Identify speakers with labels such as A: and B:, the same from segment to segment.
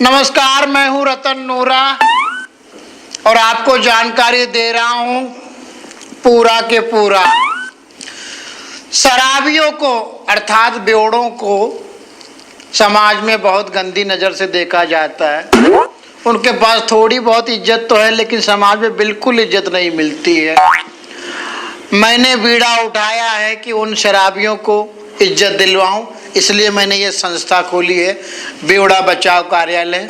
A: नमस्कार, मैं हूं रतन नोरा और आपको जानकारी दे रहा हूं पूरा के पूरा। शराबियों को अर्थात बेवड़ों को समाज में बहुत गंदी नज़र से देखा जाता है। उनके पास थोड़ी बहुत इज्जत तो है, लेकिन समाज में बिल्कुल इज्जत नहीं मिलती है। मैंने बीड़ा उठाया है कि उन शराबियों को इज्जत दिलवाऊं, इसलिए मैंने ये संस्था खोली है, बेवड़ा बचाओ कार्यालय,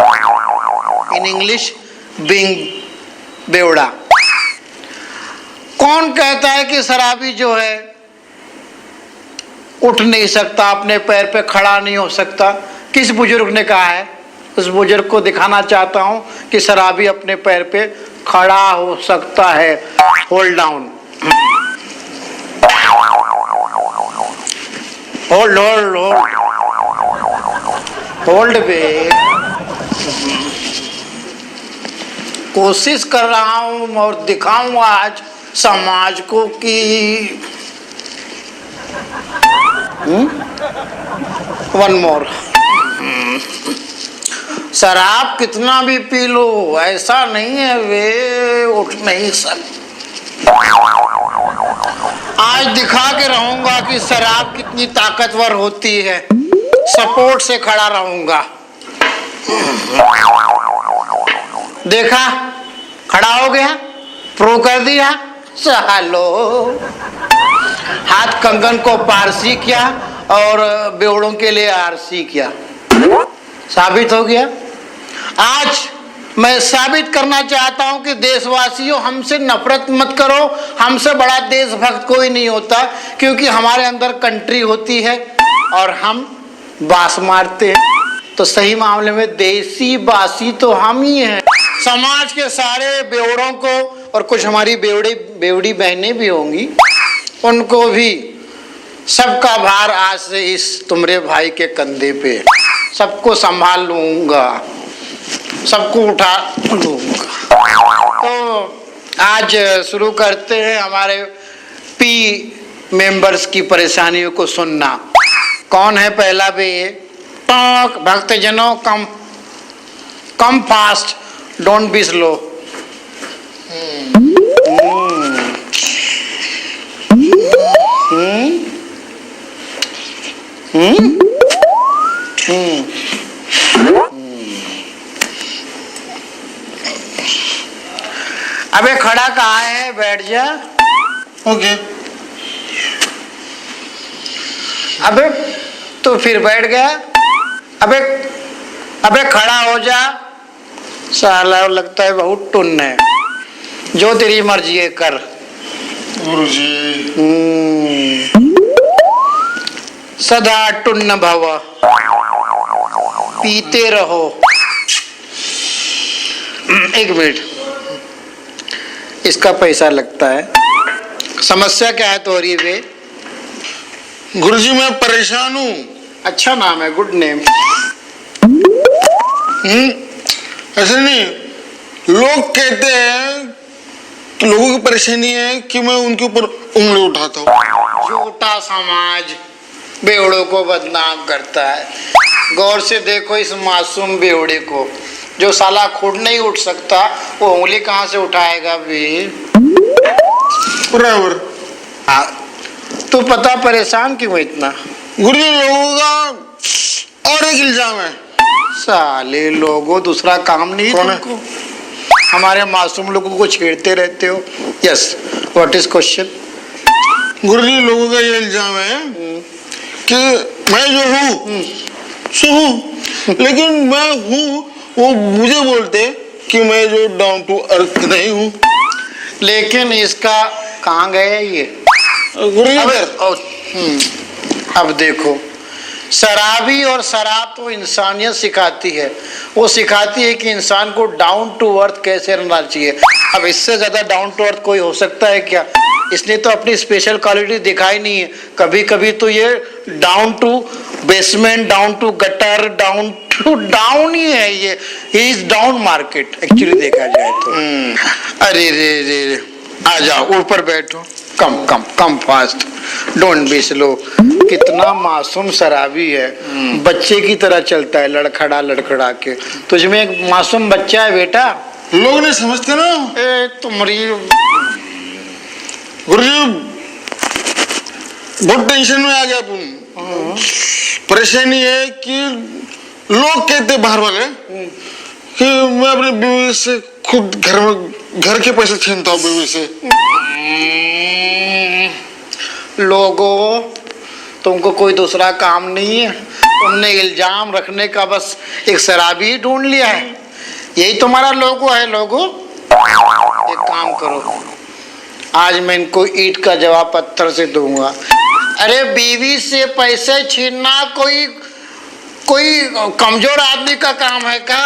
A: इन इंग्लिश बिंग बेवड़ा। कौन कहता है कि शराबी जो है उठ नहीं सकता, अपने पैर पे खड़ा नहीं हो सकता? किस बुजुर्ग ने कहा है? उस बुजुर्ग को दिखाना चाहता हूं कि शराबी अपने पैर पे खड़ा हो सकता है। Hold down, hold hold hold hold बे। कोशिश कर रहा हूं और दिखाऊंगा आज समाज को कि वन मोर, शराब कितना भी पी लो ऐसा नहीं है वे उठ नहीं सकते। आज दिखा के रहूंगा कि शराब कितनी ताकतवर होती है। सपोर्ट से खड़ा रहूंगा। देखा, खड़ा हो गया, प्रो कर दिया। चलो, हाथ कंगन को पारसी किया और बेवड़ों के लिए आरसी किया। साबित हो गया। आज मैं साबित करना चाहता हूं कि देशवासियों, हमसे नफरत मत करो। हमसे बड़ा देशभक्त कोई नहीं होता, क्योंकि हमारे अंदर कंट्री होती है और हम बास मारते हैं। तो सही मामले में देसी बासी तो हम ही हैं। समाज के सारे बेवड़ों को, और कुछ हमारी बेवड़ी बहनें भी होंगी, उनको भी सबका भार आज से इस तुमरे भाई के कंधे पे। सबको संभाल लूंगा, सबको उठा लूंगा। तो आज शुरू करते हैं हमारे पी मेंबर्स की परेशानियों को सुनना। कौन है पहला बे? टॉक भक्तजनों, come fast, don't be slow. अबे खड़ा कहाँ है? बैठ जा। ओके। अबे तो फिर बैठ गया। अबे खड़ा हो जा। साला लगता है बहुत टुन्न है। जो तेरी मर्जी है कर। गुरुजी। सदा टुन्न भव, पीते रहो। एक मिनट, इसका पैसा लगता है। समस्या क्या है तुम्हारी वे?
B: गुरुजी मैं परेशान हूँ।
A: अच्छा नाम है, गुड नेम।
B: ऐसे नहीं, लोग कहते हैं कि लोगों की परेशानी है कि मैं उनके ऊपर उंगली उठाता हूँ।
A: झूठा समाज बेवड़ों को बदनाम करता है। गौर से देखो इस मासूम बेवड़े को, जो साला खुद नहीं उठ सकता, वो उंगली कहाँ से उठाएगा भी?
B: बराबर।
A: तू पता परेशान क्यों इतना?
B: गुरुजी लोगों का और एक इल्जाम है।
A: साले लोगों, दूसरा काम नहीं तुमको? हमारे मासूम लोगों को छेड़ते रहते हो। Yes, what is question?
B: Guruji लोगों का ये इल्जाम है कि मैं जो हूँ सो हूँ, लेकिन मैं हूँ वो मुझे बोलते कि मैं जो डाउन टू अर्थ नहीं हूँ।
A: लेकिन इसका कहाँ गया ये? अब देखो, शराबी और शराब तो इंसानियत सिखाती है। वो सिखाती है कि इंसान को डाउन टू अर्थ कैसे रहना चाहिए। अब इससे ज्यादा डाउन टू अर्थ कोई हो सकता है क्या? इसने तो अपनी स्पेशल क्वालिटी दिखाई नहीं है। कभी कभी तो ये down to basement, down to gutter, down to down ही है। ये ही इज डाउन मार्केट एक्चुअली देखा जाए तो। अरे रे रे, आ जाओ ऊपर बैठो। कम फास्ट, डोंट बी स्लो। कितना मासूम शराबी है, बच्चे की तरह चलता है लड़खड़ा के। तुझमें एक मासूम बच्चा है बेटा।
B: लोग नहीं समझते ना।
A: ए तुम्हारी
B: गुरुजी बहुत टेंशन में आ गया तुम। परेशानी है कि लोग कहते बाहर वाले कि मैं अपनी बीवी से खुद घर के पैसे छीनता हूँ बीवी से।
A: लोगों, तुमको कोई दूसरा काम नहीं है, तुमने इल्जाम रखने का बस एक शराबी ढूंढ लिया है। यही तुम्हारा लोगो है। लोगो, एक काम करो, आज मैं इनको ईंट का जवाब पत्थर से दूंगा। अरे बीवी से पैसे छीनना कोई कमजोर आदमी का काम है क्या?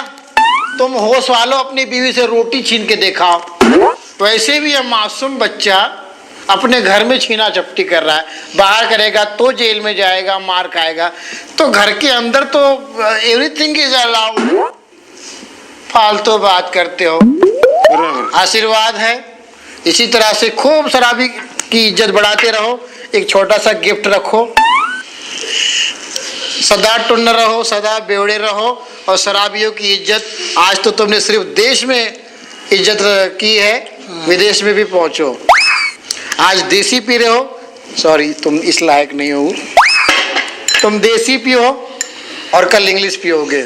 A: तुम होश वालो, अपनी बीवी से रोटी छीन के दिखाओ। वैसे भी यह मासूम बच्चा अपने घर में छीना झपटी कर रहा है, बाहर करेगा तो जेल में जाएगा, मार खाएगा। तो घर के अंदर तो एवरीथिंग इज अलाउड। फालतू बात करते हो। आशीर्वाद है, इसी तरह से खूब शराबी की इज्जत बढ़ाते रहो। एक छोटा सा गिफ्ट रखो, सदा टुन्न रहो, सदा बेवड़े रहो। और शराबियों की इज्जत आज तो तुमने सिर्फ देश में इज्जत की है, विदेश में भी पहुंचो। आज देसी पी रहे हो, सॉरी तुम इस लायक नहीं हो, तुम देसी पियो और कल इंग्लिश पियोगे।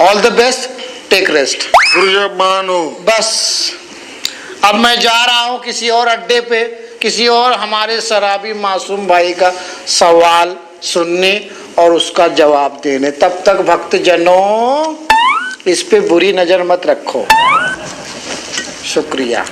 A: All the best, take rest.
B: मानो
A: बस अब मैं जा रहा हूं किसी और अड्डे पे, किसी और हमारे शराबी मासूम भाई का सवाल सुनने और उसका जवाब देने। तब तक भक्त जनों, इस पे बुरी नजर मत रखो। शुक्रिया।